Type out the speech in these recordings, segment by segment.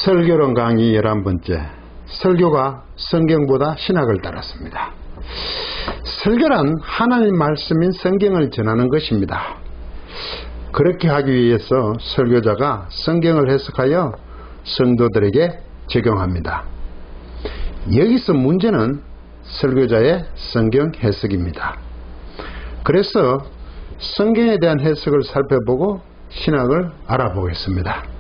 설교론 강의 11번째. 설교가 성경보다 신학을 따랐습니다. 설교란 하나님 말씀인 성경을 전하는 것입니다. 그렇게 하기 위해서 설교자가 성경을 해석하여 성도들에게 적용합니다. 여기서 문제는 설교자의 성경 해석입니다. 그래서 성경에 대한 해석을 살펴보고 신학을 알아보겠습니다.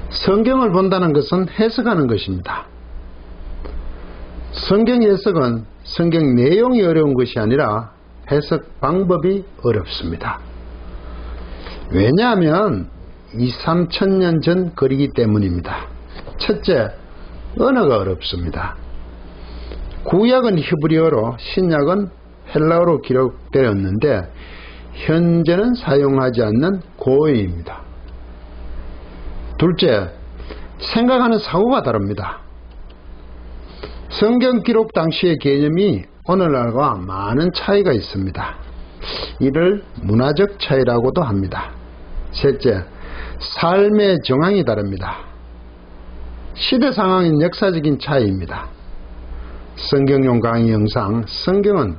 성경을 본다는 것은 해석하는 것입니다. 성경 해석은 성경 내용이 어려운 것이 아니라 해석 방법이 어렵습니다. 왜냐하면 2~3천년 전 글이기 때문입니다. 첫째, 언어가 어렵습니다. 구약은 히브리어로 신약은 헬라어로 기록되었는데 현재는 사용하지 않는 고어입니다. 둘째, 생각하는 사고가 다릅니다. 성경 기록 당시의 개념이 오늘날과 많은 차이가 있습니다. 이를 문화적 차이라고도 합니다. 셋째, 삶의 정황이 다릅니다. 시대 상황인 역사적인 차이입니다. 성경용 강의 영상 성경은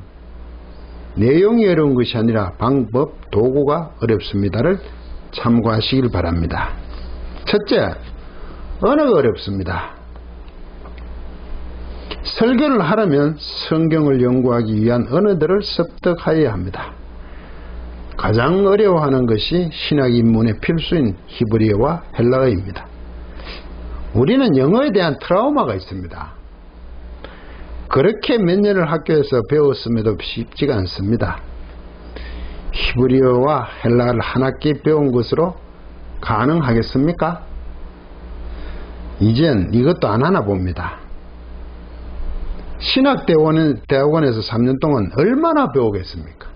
내용이 어려운 것이 아니라 방법, 도구가 어렵습니다를 참고하시길 바랍니다. 첫째, 언어가 어렵습니다. 설교를 하려면 성경을 연구하기 위한 언어들을 습득하여야 합니다. 가장 어려워하는 것이 신학 입문의 필수인 히브리어와 헬라어입니다. 우리는 영어에 대한 트라우마가 있습니다. 그렇게 몇 년을 학교에서 배웠음에도 쉽지가 않습니다. 히브리어와 헬라어를 한 학기 배운 것으로 가능하겠습니까? 이젠 이것도 안 하나 봅니다. 신학대학원에서 3년 동안 얼마나 배우겠습니까?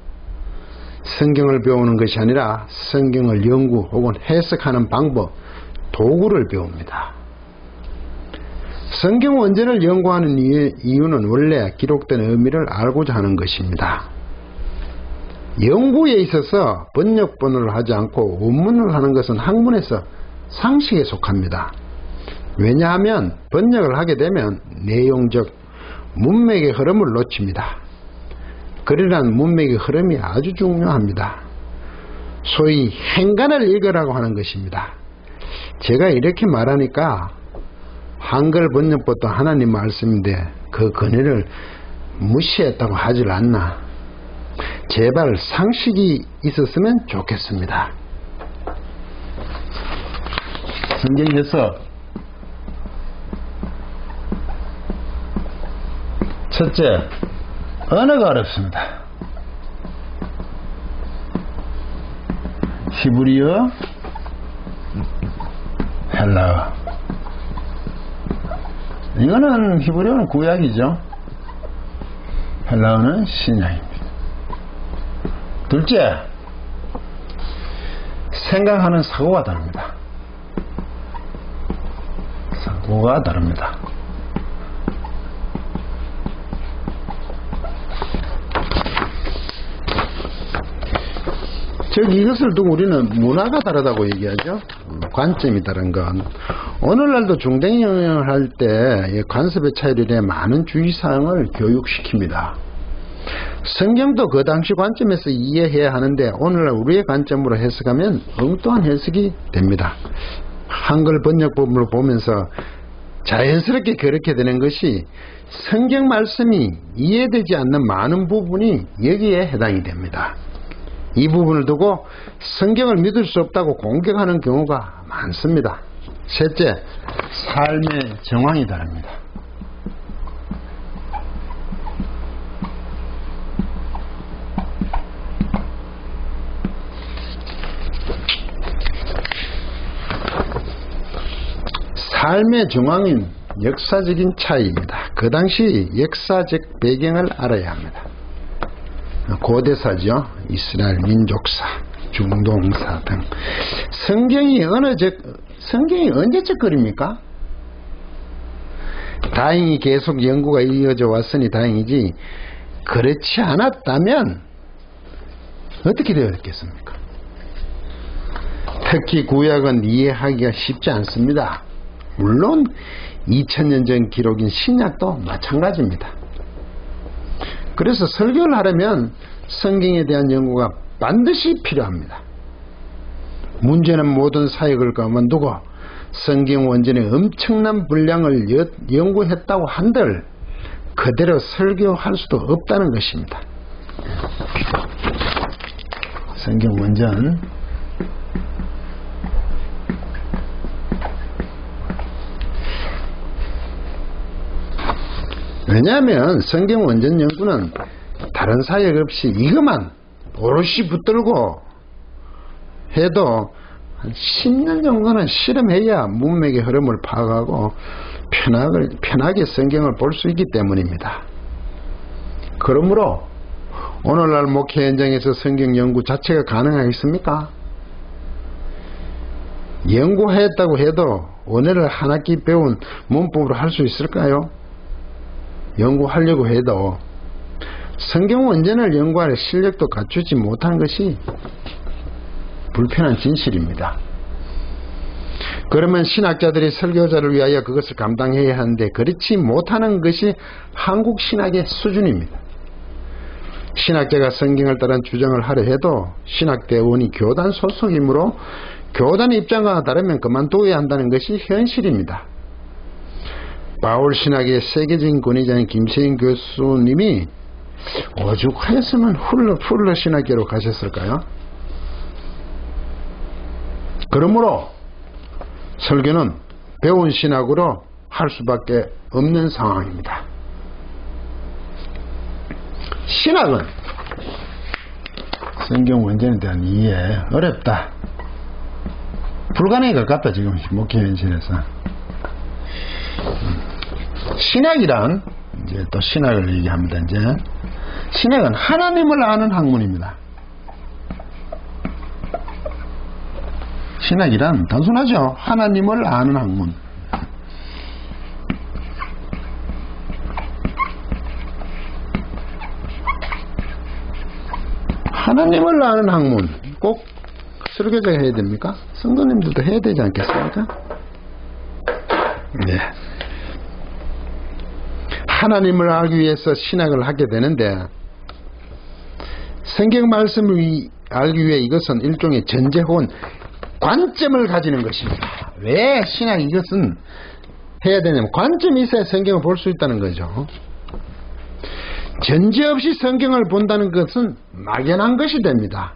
성경을 배우는 것이 아니라 성경을 연구 혹은 해석하는 방법, 도구를 배웁니다. 성경 원전을 연구하는 이유는 원래 기록된 의미를 알고자 하는 것입니다. 연구에 있어서 번역본을 하지 않고 원문을 하는 것은 학문에서 상식에 속합니다. 왜냐하면 번역을 하게 되면 내용적 문맥의 흐름을 놓칩니다. 글이란 문맥의 흐름이 아주 중요합니다. 소위 행간을 읽으라고 하는 것입니다. 제가 이렇게 말하니까 한글 번역본도 하나님 말씀인데 그 권위를 무시했다고 하질 않나. 제발 상식이 있었으면 좋겠습니다. 성경 해석. 첫째, 언어가 어렵습니다. 히브리어, 헬라어. 이거는 히브리어는 구약이죠. 헬라어는 신약입니다. 둘째, 생각하는 사고가 다릅니다. 사고가 다릅니다. 즉 이것을 두고 우리는 문화가 다르다고 얘기하죠. 관점이 다른 건 오늘날도 중대형을 할 때 관습의 차이로 인해 많은 주의사항을 교육시킵니다. 성경도 그 당시 관점에서 이해해야 하는데 오늘날 우리의 관점으로 해석하면 엉뚱한 해석이 됩니다. 한글 번역본을 보면서 자연스럽게 그렇게 되는 것이 성경 말씀이 이해되지 않는 많은 부분이 여기에 해당이 됩니다. 이 부분을 두고 성경을 믿을 수 없다고 공격하는 경우가 많습니다. 셋째, 삶의 정황이 다릅니다. 삶의 정황인 역사적인 차이입니다. 그 당시 역사적 배경을 알아야 합니다. 고대사죠. 이스라엘 민족사, 중동사 등. 성경이 언제적 글입니까? 다행히 계속 연구가 이어져 왔으니 다행이지 그렇지 않았다면 어떻게 되었겠습니까? 특히 구약은 이해하기가 쉽지 않습니다. 물론 2000년 전 기록인 신약도 마찬가지입니다. 그래서 설교를 하려면 성경에 대한 연구가 반드시 필요합니다. 문제는 모든 사역을 그만두고 성경 원전의 엄청난 분량을 연구했다고 한들 그대로 설교할 수도 없다는 것입니다. 성경 원전 왜냐하면 성경 원전 연구는 다른 사역 없이 이것만 오롯이 붙들고 해도 한 10년 정도는 실험해야 문맥의 흐름을 파악하고 편하게 성경을 볼 수 있기 때문입니다. 그러므로 오늘날 목회 현장에서 성경 연구 자체가 가능하겠습니까? 연구했다고 해도 원어를 한 학기 배운 문법으로 할 수 있을까요? 연구하려고 해도 성경 원전을 연구할 실력도 갖추지 못한 것이 불편한 진실입니다. 그러면 신학자들이 설교자를 위하여 그것을 감당해야 하는데 그렇지 못하는 것이 한국 신학의 수준입니다. 신학자가 성경을 따른 주장을 하려 해도 신학대원이 교단 소속이므로 교단의 입장과 다르면 그만둬야 한다는 것이 현실입니다. 바울 신학의 세계적인 권위자인 김세인 교수님이 오죽하였으면 훌러 신학계로 가셨을까요? 그러므로 설교는 배운 신학으로 할 수밖에 없는 상황입니다. 신학은 성경 원전에 대한 이해 어렵다. 불가능에 가깝다. 지금 목회 현실에서. 신학이란 이제 또 신학을 얘기합니다. 이제 신학은 하나님을 아는 학문입니다. 신학이란 단순하죠. 하나님을 아는 학문. 하나님을 아는 학문. 꼭 설교자가 해야 됩니까? 성도님들도 해야 되지 않겠습니까? 네. 하나님을 알기 위해서 신학을 하게 되는데 성경 말씀을 알기 위해 이것은 일종의 전제 혹은 관점을 가지는 것입니다. 왜 신학 이것은 해야 되냐면 관점이 있어야 성경을 볼 수 있다는 거죠. 전제 없이 성경을 본다는 것은 막연한 것이 됩니다.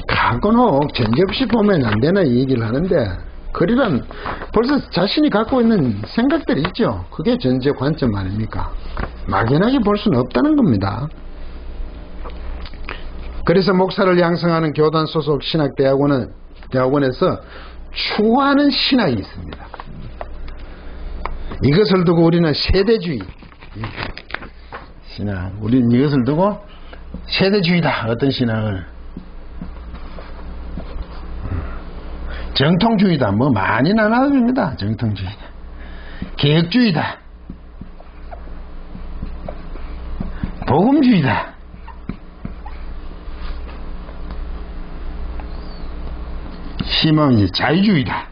가끔은 전제 없이 보면 안 되나 이 얘기를 하는데 그리란 벌써 자신이 갖고 있는 생각들이 있죠. 그게 전제 관점 아닙니까? 막연하게 볼 수는 없다는 겁니다. 그래서 목사를 양성하는 교단 소속 신학대학원에서 추구하는 신학이 있습니다. 이것을 두고 우리는 세대주의 신학, 우리는 이것을 두고 세대주의다. 어떤 신학을 정통주의다. 뭐 많이 나눠집니다. 정통주의다. 개혁주의다. 복음주의다. 희망이 자유주의다.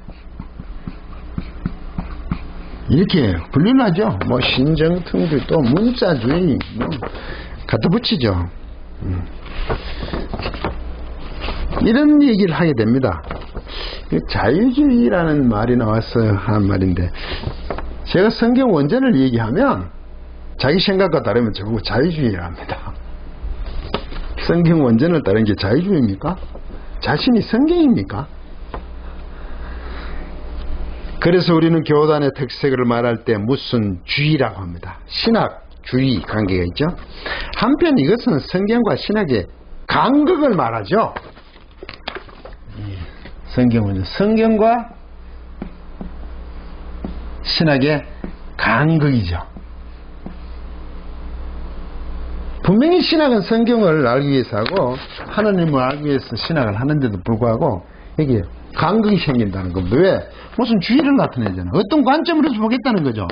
이렇게 분류를 하죠. 뭐 신정통주의 또 문자주의 뭐 갖다 붙이죠. 이런 얘기를 하게 됩니다. 자유주의라는 말이 나와서 한 말인데 제가 성경 원전을 얘기하면 자기 생각과 다르면 저보고 자유주의라 합니다. 성경 원전을 따른 게 자유주의입니까? 자신이 성경입니까? 그래서 우리는 교단의 특색을 말할 때 무슨 주의라고 합니다. 신학주의 관계가 있죠. 한편 이것은 성경과 신학의 간극을 말하죠. 성경은 성경과 신학의 간극이죠. 분명히 신학은 성경을 알기 위해서 하고 하나님을 알기 위해서 신학을 하는데도 불구하고 이게 간극이 생긴다는 겁니다. 왜? 무슨 주의를 나타내잖아요. 어떤 관점으로서 보겠다는 거죠.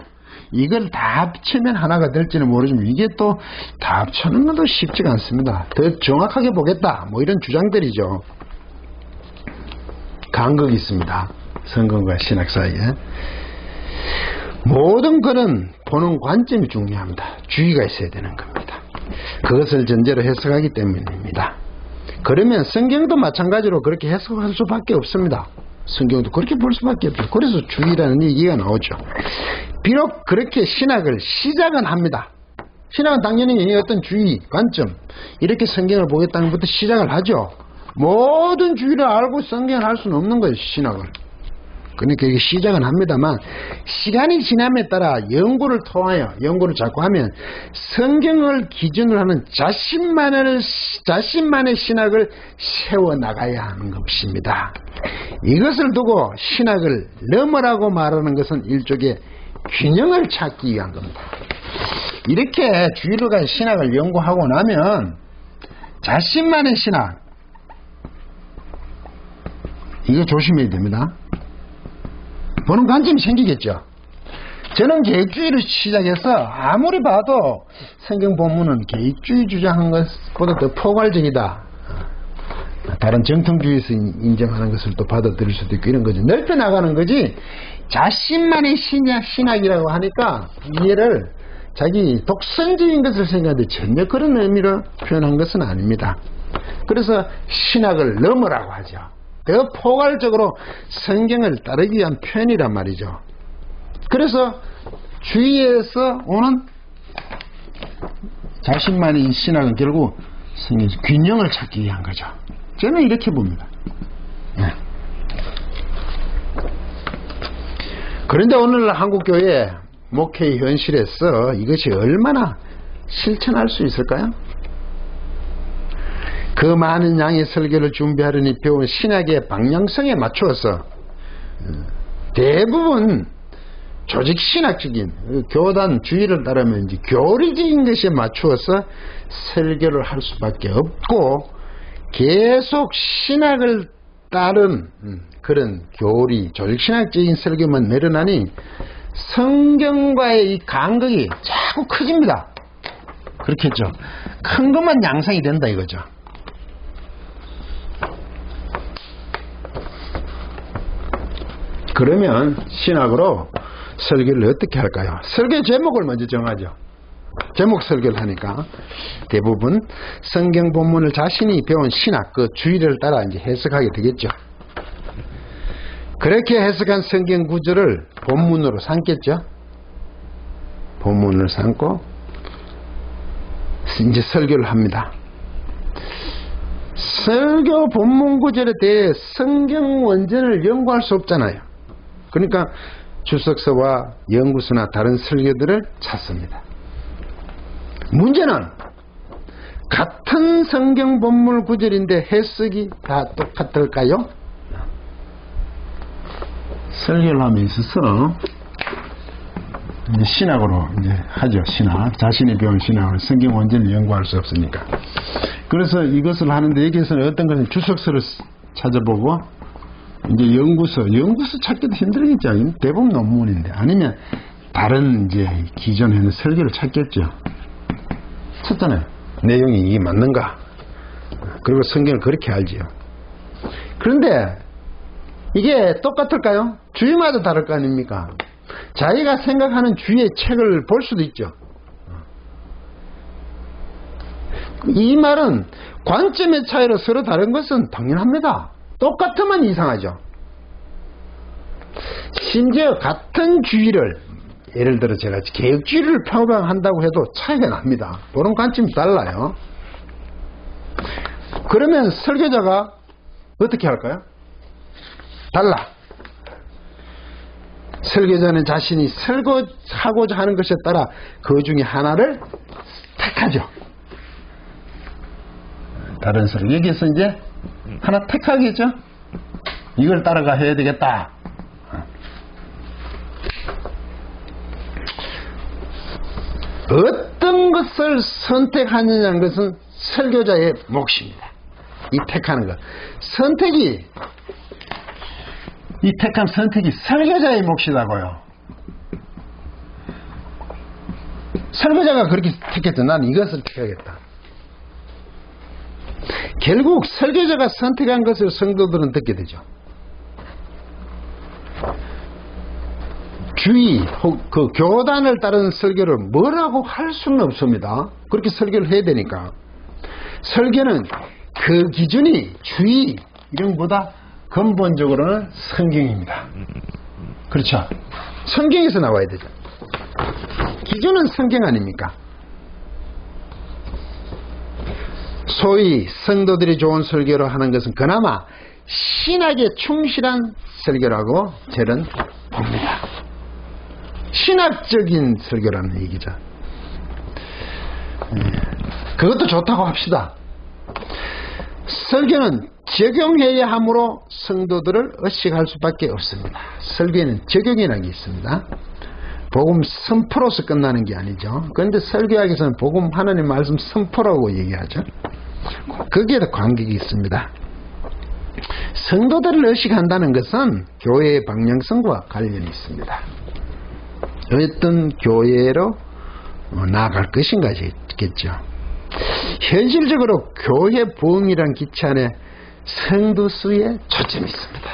이걸 다 합치면 하나가 될지는 모르지만 이게 또 다 합치는 것도 쉽지가 않습니다. 더 정확하게 보겠다. 뭐 이런 주장들이죠. 간극이 있습니다. 성경과 신학 사이에. 모든 글은 보는 관점이 중요합니다. 주의가 있어야 되는 겁니다. 그것을 전제로 해석하기 때문입니다. 그러면 성경도 마찬가지로 그렇게 해석할 수밖에 없습니다. 성경도 그렇게 볼 수밖에 없죠. 그래서 주의라는 얘기가 나오죠. 비록 그렇게 신학을 시작은 합니다. 신학은 당연히 어떤 주의, 관점 이렇게 성경을 보겠다는 것부터 시작을 하죠. 모든 주의를 알고 성경을 할 수는 없는 거예요. 신학을. 그러니까 이게 시작은 합니다만 시간이 지남에 따라 연구를 통하여 연구를 자꾸 하면 성경을 기준으로 하는 자신만의 신학을 세워나가야 하는 것입니다. 이것을 두고 신학을 넘어라고 말하는 것은 일종의 균형을 찾기 위한 겁니다. 이렇게 주의를 가진 신학을 연구하고 나면 자신만의 신학 이거 조심해야 됩니다. 보는 관점이 생기겠죠. 저는 계획주의를 시작해서 아무리 봐도 성경 본문은 계획주의 주장한 것보다 더 포괄적이다. 다른 정통주의에서 인정하는 것을 또 받아들일 수도 있고 이런 거지. 넓혀 나가는 거지. 자신만의 신학이라고 하니까 이해를 자기 독선적인 것을 생각하는데 전혀 그런 의미로 표현한 것은 아닙니다. 그래서 신학을 넘으라고 하죠. 더 포괄적으로 성경을 따르기 위한 표현이란 말이죠. 그래서 주의에서 오는 자신만의 신학은 결국 성경에서 균형을 찾기 위한 거죠. 저는 이렇게 봅니다. 네. 그런데 오늘날 한국교회 목회의 현실에서 이것이 얼마나 실천할 수 있을까요? 그 많은 양의 설교를 준비하려니 배운 신학의 방향성에 맞추어서 대부분 조직 신학적인 교단 주의를 따르면 이제 교리적인 것에 맞추어서 설교를 할 수밖에 없고 계속 신학을 따른 그런 교리 조직 신학적인 설교만 내려나니 성경과의 이 간극이 자꾸 커집니다. 그렇겠죠. 큰 것만 양상이 된다 이거죠. 그러면 신학으로 설교를 어떻게 할까요? 설교 제목을 먼저 정하죠. 제목 설교를 하니까 대부분 성경 본문을 자신이 배운 신학 그 주의를 따라 이제 해석하게 되겠죠. 그렇게 해석한 성경 구절을 본문으로 삼겠죠. 본문을 삼고 이제 설교를 합니다. 설교 본문 구절에 대해 성경 원전을 연구할 수 없잖아요. 그러니까 주석서와 연구서나 다른 설교들을 찾습니다. 문제는 같은 성경 본문 구절인데 해석이 다 똑같을까요? 설교를 하면 있어서 이제 신학으로 이제 하죠. 신학. 자신이 배운 신학을 성경 원전을 연구할 수 없으니까. 그래서 이것을 하는데 여기에서는 어떤 것은 주석서를 찾아보고 이제 연구서 찾기도 힘들겠죠. 대부분 논문인데. 아니면 다른 이제 기존에 있는 설교를 찾겠죠. 찾잖아요. 내용이 이게 맞는가. 그리고 성경을 그렇게 알지요. 그런데 이게 똑같을까요? 주의마다 다를 거 아닙니까? 자기가 생각하는 주의의 책을 볼 수도 있죠. 이 말은 관점의 차이로 서로 다른 것은 당연합니다. 똑같으면 이상하죠. 심지어 같은 주의를 예를 들어 제가 개혁주의를 표방한다고 해도 차이가 납니다. 보는 관점이 달라요. 그러면 설교자가 어떻게 할까요? 달라. 설교자는 자신이 설교하고자 하는 것에 따라 그 중에 하나를 택하죠. 다른 설교. 여기서 이제 하나 택하겠죠. 이걸 따라가 해야 되겠다. 어떤 것을 선택하느냐는 것은 설교자의 몫입니다. 이 택하는 것. 이 택한 선택이 설교자의 몫이라고요. 설교자가 그렇게 택했죠. 나는 이것을 택하겠다. 결국 설교자가 선택한 것을 성도들은 듣게 되죠. 주의, 그 교단을 따르는 설교를 뭐라고 할 수는 없습니다. 그렇게 설교를 해야 되니까. 설교는 그 기준이 주의 이런 것보다 근본적으로는 성경입니다. 그렇죠? 성경에서 나와야 되죠. 기준은 성경 아닙니까? 소위 성도들이 좋은 설교를 하는 것은 그나마 신학에 충실한 설교라고 저는 봅니다. 신학적인 설교라는 얘기죠. 그것도 좋다고 합시다. 설교는 적용해야 하므로 성도들을 의식할 수밖에 없습니다. 설교에는 적용이라는 게 있습니다. 복음 선포로서 끝나는 게 아니죠. 그런데 설교학에서는 복음 하나님 말씀 선포라고 얘기하죠. 거기에도 관계가 있습니다. 성도들을 의식한다는 것은 교회의 방향성과 관련이 있습니다. 어떤 교회로 나아갈 것인가겠죠. 현실적으로 교회 부흥이란 기체 안에 성도 수에 초점이 있습니다.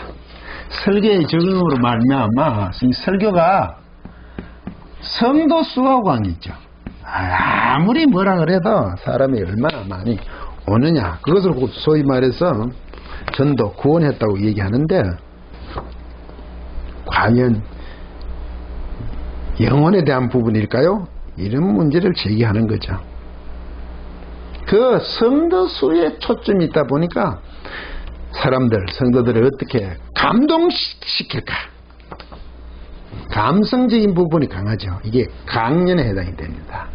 설교의 적용으로 말미암아 설교가 성도 수하고 관계있죠. 아무리 뭐라 그래도 사람이 얼마나 많이 오느냐, 그것을 소위 말해서 전도 구원했다고 얘기하는데, 과연 영혼에 대한 부분일까요? 이런 문제를 제기하는 거죠. 그 성도 수에 초점이 있다 보니까 성도들을 어떻게 감동시킬까, 감성적인 부분이 강하죠. 이게 강연에 해당이 됩니다.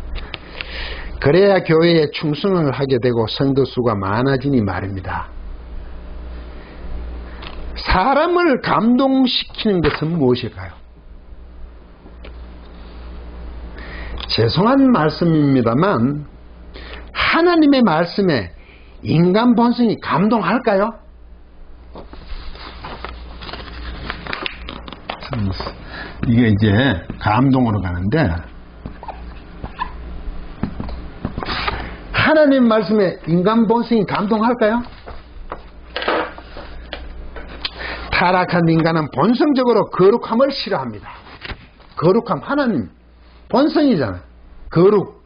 그래야 교회에 충성을 하게 되고 성도 수가 많아지니 말입니다. 사람을 감동시키는 것은 무엇일까요? 죄송한 말씀입니다만 하나님의 말씀에 인간 본성이 감동할까요? 이게 이제 감동으로 가는데, 하나님 말씀에 인간 본성이 감동할까요? 타락한 인간은 본성적으로 거룩함을 싫어합니다. 거룩함, 하나님 본성이잖아. 거룩.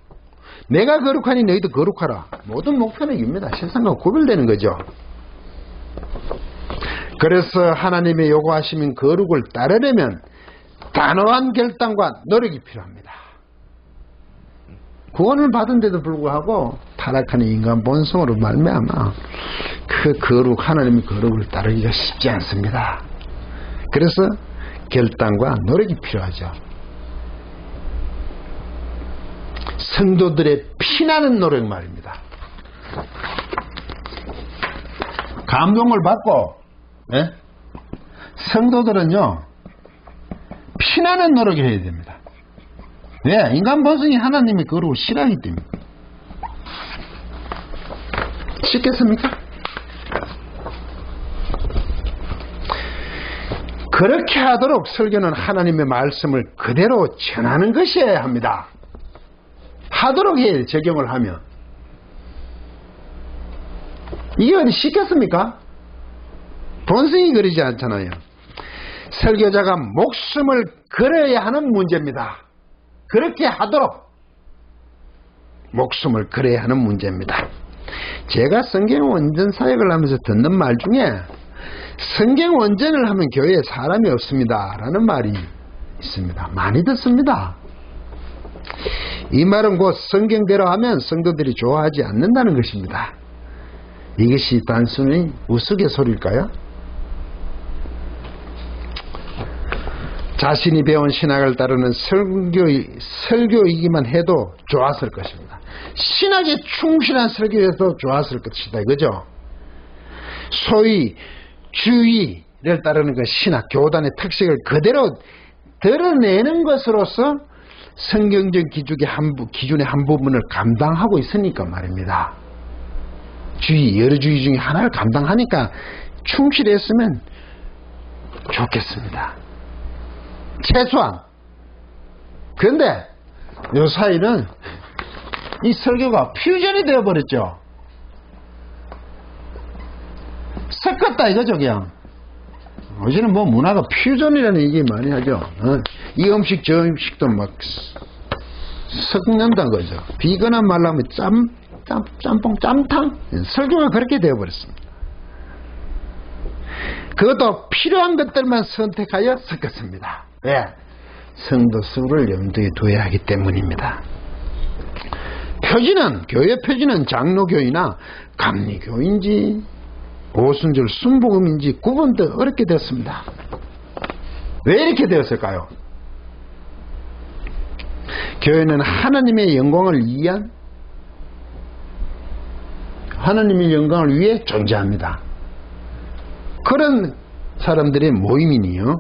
내가 거룩하니 너희도 거룩하라. 모든 목표는 이깁니다. 세상과 구별되는 거죠. 그래서 하나님의 요구하시는 거룩을 따르려면 단호한 결단과 노력이 필요합니다. 구원을 받은 데도 불구하고 타락하는 인간 본성으로 말미암아 그 거룩, 하나님의 거룩을 따르기가 쉽지 않습니다. 그래서 결단과 노력이 필요하죠. 성도들의 피나는 노력 말입니다. 감동을 받고, 네? 성도들은요 피나는 노력을 해야 됩니다. 왜? 인간 본성이 하나님의 거룩을 싫어하기 때문에. 쉽겠습니까? 그렇게 하도록 설교는 하나님의 말씀을 그대로 전하는 것이어야 합니다. 하도록 해야 적용을 하면. 이게 어디 쉽겠습니까? 본성이 그러지 않잖아요. 설교자가 목숨을 걸어야 하는 문제입니다. 그렇게 하도록 목숨을 걸어야 하는 문제입니다. 제가 성경 원전 사역을 하면서 듣는 말 중에 성경 원전을 하면 교회에 사람이 없습니다 라는 말이 있습니다. 많이 듣습니다. 이 말은 곧 성경대로 하면 성도들이 좋아하지 않는다는 것입니다. 이것이 단순히 우스갯소리일까요? 자신이 배운 신학을 따르는 설교이기만 해도 좋았을 것입니다. 신학에 충실한 설교에도 좋았을 것이다 이거죠. 소위 주의를 따르는 그 신학, 교단의 특색을 그대로 드러내는 것으로서 성경적 기준의 한 부분을 감당하고 있으니까 말입니다. 여러 주의 중에 하나를 감당하니까 충실했으면 좋겠습니다. 최소한. 그런데 요 사이는 이 설교가 퓨전이 되어버렸죠. 섞었다 이거죠 그냥. 요새는 뭐 문화가 퓨전이라는 얘기 많이 하죠. 이 음식 저 음식도 막 섞는다 그죠. 비거나 말라면 짬뽕 짬탕 설교가 그렇게 되어버렸습니다. 그것도 필요한 것들만 선택하여 섞었습니다. 왜? 성도 수를 염두에 둬야 하기 때문입니다. 표지는 교회 표지는 장로교이나 감리교인지 오순절 순복음인지 구분도 어렵게 되었습니다. 왜 이렇게 되었을까요? 교회는 하나님의 영광을 위한 하나님의 영광을 위해 존재합니다. 그런 사람들의 모임이니요.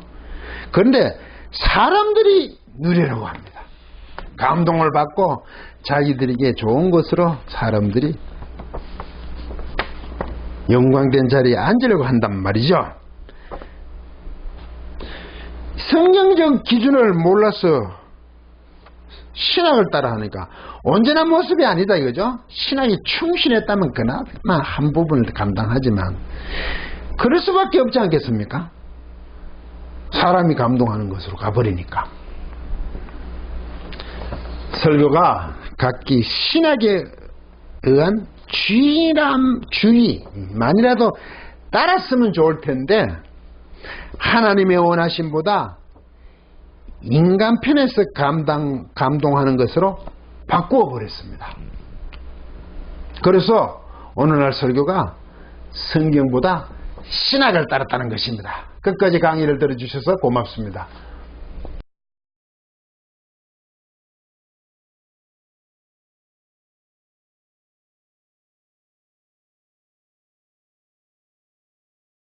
그런데 사람들이 누리려고 합니다. 감동을 받고 자기들에게 좋은 것으로 사람들이 영광된 자리에 앉으려고 한단 말이죠. 성경적 기준을 몰라서 신학을 따라 하니까 언제나 모습이 아니다 이거죠. 신학이 충실했다면 그나마 한 부분을 감당하지만 그럴 수밖에 없지 않겠습니까? 사람이 감동하는 것으로 가버리니까. 설교가 각기 신학에 의한 주의만이라도 따랐으면 좋을 텐데 하나님의 원하심보다 인간 편에서 감동하는 것으로 바꾸어 버렸습니다. 그래서 오늘날 설교가 성경보다 신학을 따랐다는 것입니다. 끝까지 강의를 들어주셔서 고맙습니다.